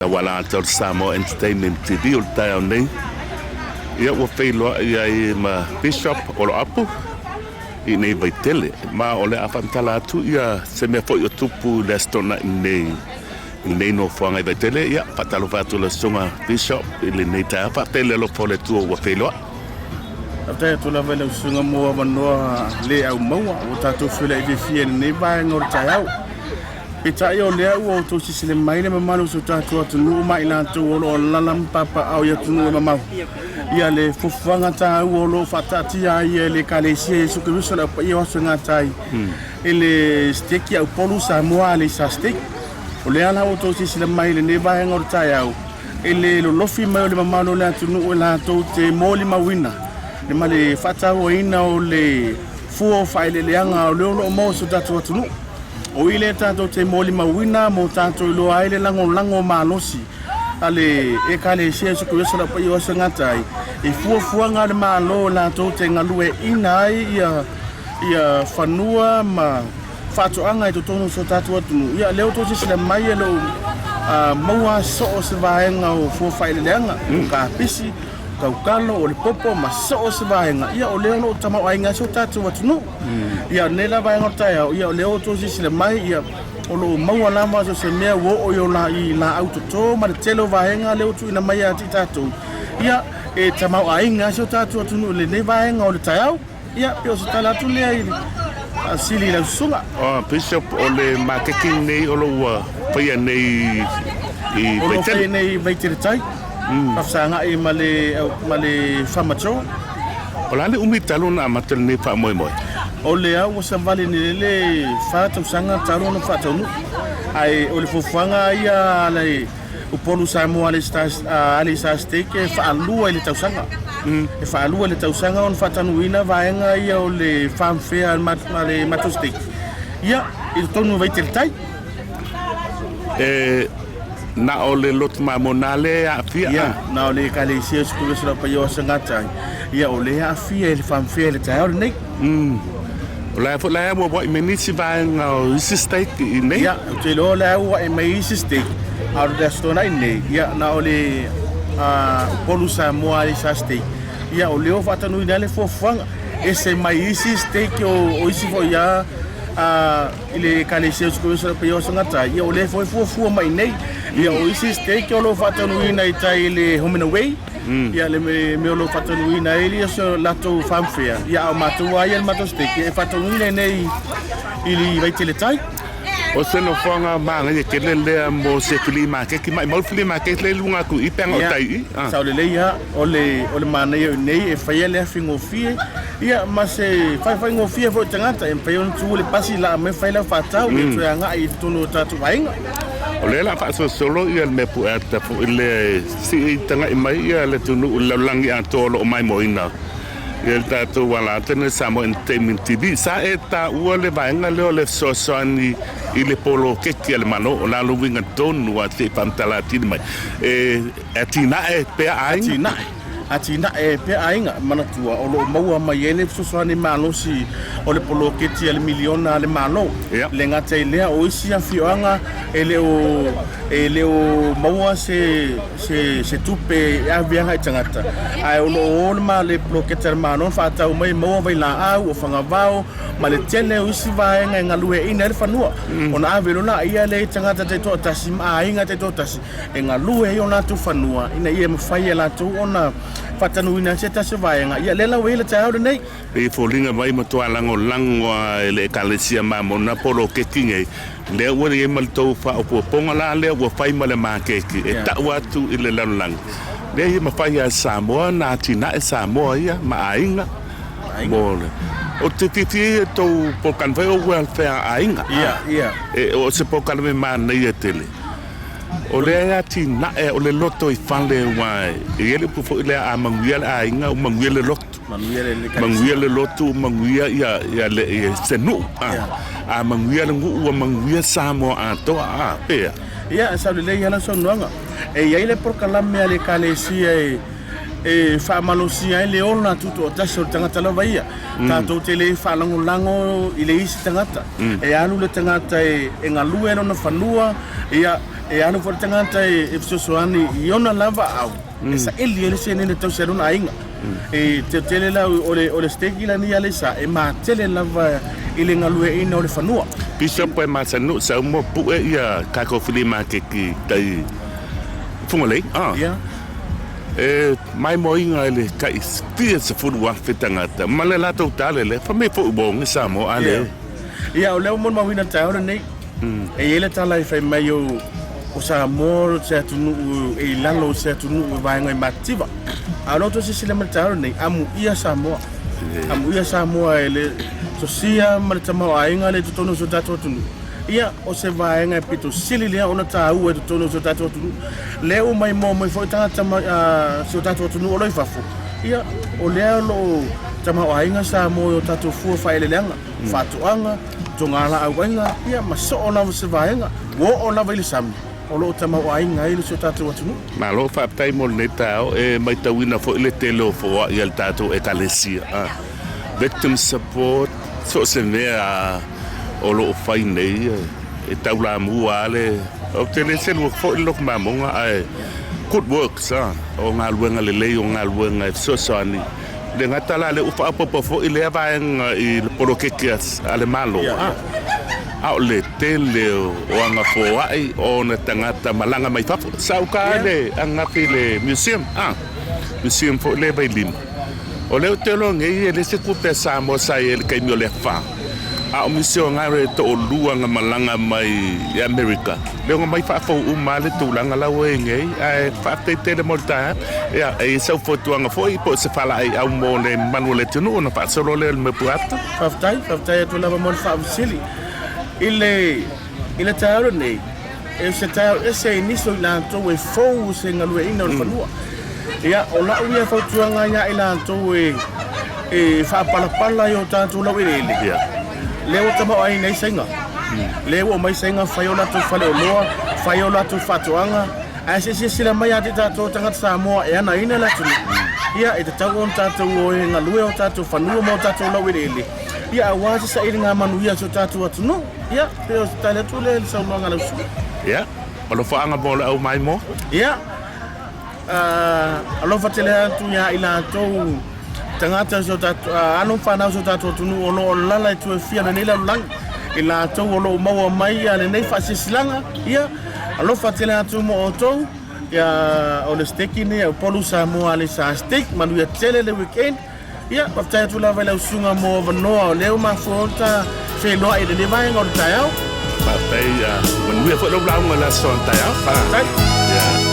Wala tor Samo Entertainment TV o tayo nei. Ia ua whailoa ia I ma Bishop Oloapu I nei Vaitele. Ma ole a whamtala atu ia se mea fo I o tupu restona I nei no whanga I Vaitele. Ia whatalo whatu la sunga Bishop I le nei tae whapele lo pole tua ua whailoa. After tula vele usunga mua manoa le au maua o tatou whila I vefia nei vai ngor tae au. Pita I o lea ua o tosi sile mai le mamalo so tatou atunu mai lantou o lo lalam papa au ia tunu e mamau. Ia le fofanga ta au o lo whatatia ia le Ekalesia so ke wiso la pa ia waso ngatai. Ele steki au polu sa moa le sa steki. O lea la o tosi sile mai le neva e ngor tai au. Ele lo lofi mai o le mamalo le atunu o lantou te moli mawina. Le male faatoaga-Vaitele o le fuo whaile leanga o leo lo mo so tatou atunu. O ile tatou te moli mawina mo tatou ilo aile lango malosi. Ale Ekalesia so kuesa la pa iwa sangatai. I fuafuanga le malo tatou te Galueaina ai ia whanua ma faatoaga I totono so tatou atunu. Ia leo tosi sila mai e lo maua so o se vaenga o fuo whaile leanga. Ka pisi kaukalo o le popo ma so se vaenga ia o leo no tamau ainga so tatou atunu ia nela vaenga tae ia o leo tosi sile mai ia o lo maua lama so se mea wo o yo la I la autoto ma le telo vaenga leo tu ina mai ati tatou ia e tamau ainga so tatou atunu le ne vaenga o le tae ia pio so tala tu le ai asili la sunga Bishop o le marketing nei o lo paia nei I Vaitele nei Vaitele tai Kafsanga I male famacho. Ola le umi talo na matel ne fa moi. O le au sa vale ni le fata sanga talo no fata no. Ai o le fofanga ia le o polu sa mo ale sa steke fa alua le tausanga. E fa alua le tausanga on fata nuina vaenga ia o le fanfare male matosteke. Ia I tonu Vaitele tai. Na o le lot Mamona le a fia ia na o le Ekalesia so kuesa la pa yo sangata ia o le a fia le fanfare le tae nei la fo la mo boy menisi va no stake nei ia te lo la o e mai stake a le stona nei ia na o le polusa mo ali sa stake ia o le o fata no ile fo fanga ese mai stake o isi fo ia ile Ekalesia so kuesa la pa yo sangata ia o le fo mai nei ia o isi stake o lo whatanuina I tai le home and away. Ia le me o lo whatanuina ia so lato fanfare. Ia o matua ia le mato stake. E whatanuina nei ili Vaitele tai. O se no whanga maanga ia kele lea mo se fili makeki. Mai mau fili makeki le lunga ku I penga o tai. Sao le leia o le mana ia nei e whaia lea whingofie. Ia ma se whaingofie fo tangata. E mpei on tu le pasi la me whaila whatau. E tu anga I tono tatu vainga. O le la fa solo ia me pu ata fu le si tanga I mai ia le tunu la langi atolo o mai moina. Ia tato wala tene Samo Entertainment TV sa eta ua le vaenga leo le sosoani I le polo keki le mano o la luinga tonu a te pantala tini mai. Atina'e pe ainga. Atina'e pe ainga manatua o lo maua mai ele sosoani malosi o le polo keti le miliona le malo le ngata lea o isi a fioanga ele o maua se tupe a vianga I tangata ai o lo ma le polo keti le malo fatau mai maua vai la au o fangavao ma le tele o isi vaenga Galueaina le fanua ona avelo na ia le tangata te to tasi ma ainga te to tasi e Galueaina ona tu fanua ina ia mafai la tu ona whatanuina se tasi vaenga ia lela wele te au nei e folinga mai matua lango le Ekalesia Mamona polo kekinge le ua e maltou fa o ponga la le ua fai male makeki e ta watu I le lalang le ia mafai a Samoa na Atina'e Samoa ia ma ainga mole o te titi to pokan vai o welfare ainga ia o se pokan me mana ia tele o le Atina'e o le loto I fale wai e ele pu fo le a manguia ainga o manguia le loto manguia le loto manguia ia le senu a manguia le ngu manguia Samoa ato a pe ia sa le ia la sonanga e ia le porkalame ale Ekalesia e fa malosia le ona tuto o taso tangata la vaia tato tele fa lango I le isi tangata e alu le tangata e Galueaina no fanua ia e anu fo tangata e sosoani iona lava au sa eli ele se nene tau seruna ainga e te tele la ole steki la ni ale sa e ma tele lava ile Galueaina ole fanua pisa po ma sanu sa mo pu e ia ka ko filima ke ki tai fungole e mai moinga ele kai stia se fu wa fitangata male la to tale le fa me fo bon sa mo ale ia ole mo ma wina ta ora nei e ele tala e fai mai o sa mo se tunu e lalo se tunu vai ngai mativa a loto se sile mata nei amu ia sa mo ele so sia mata mo ainga le tono so tato tunu ia o se vai ngai pito sili le ona ta u e tono so tato tunu le o mai mo fo tata so tato tunu o loi fafo ia o le lo tama o ainga sa mo o tato fu fa ele lenga faatoaga tongala au ainga ia maso ona se vai nga wo ona vai sam o lo tama o ainga ile so tato tunu Malo fa tai mo le tao e mai tawina fo ile telo fo ia el tato Ekalesia victim support so se vea o lo fai nei e taula mu ale o tele se lo fo lo Mamona ai good work sa o ngaluenga le o ngaluenga so ani le ngatala le ufa popo fo ile va en i porokekias ale Malo au le tele o anga fo ai o na tangata malanga mai fapo sauka le anga pile museum museum fo le bailim o le telo ngai le se ku pesa mo sai el kai le fa a museum ngare to luanga malanga mai America le mai fa fo umale tu langa la we ngai ai fa te tele morta ya e so foto anga fo i po se fala ai au mo le manuele tunu na fa solo le me puata fa tu lava mo fa sili ile taero nei e se taero e se iniso la to we fo se Galueaina o fanua ia o la uia fo tuanga ia ila to we e fa pala yo tanto la we le le o tama ai nei senga le o mai senga faiola to fale o loa faiola to faatoaga a se sila mai ate tato tanga sa mo e ana ina la tu ia e tato on tato o e Galue o tato fanua mo tato la we le ia wa sa iringa manuia so tato atu no ia pero tale tu le sa mo ngala su ia o lo fa anga bola au mai mo ia alo fatele tu ya ila to tangata so tato anu fa na so tato tu no o la tu fia na ila lang ila to o lo mo mai ya nei fa sislanga ia alo fatele tu mo to ya o le steki ne o polu sa mo ale sa steak manuia tele le weekend ia paftai tu la vela usunga mo vanoa leo ma fonta fe no e de vai ngor taiao paftai when we for lo la ngala son taiao ya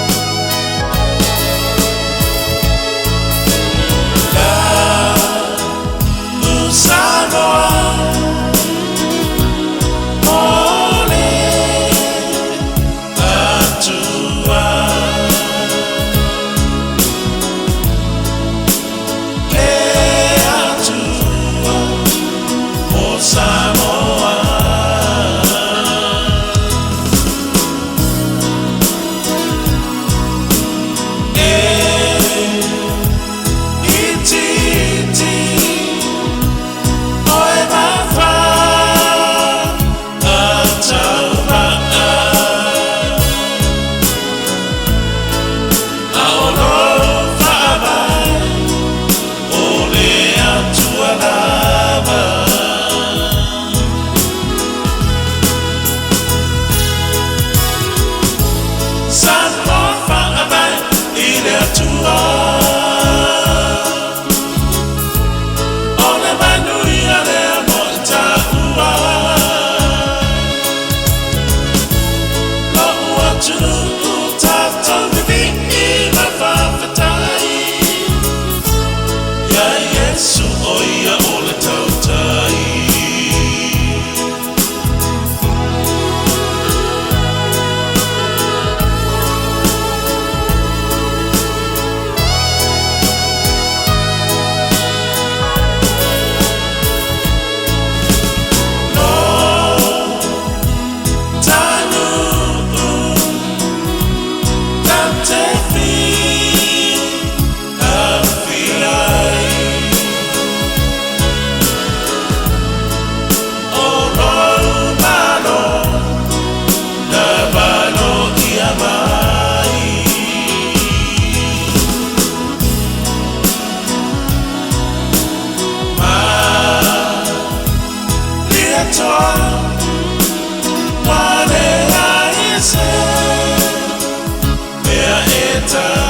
time.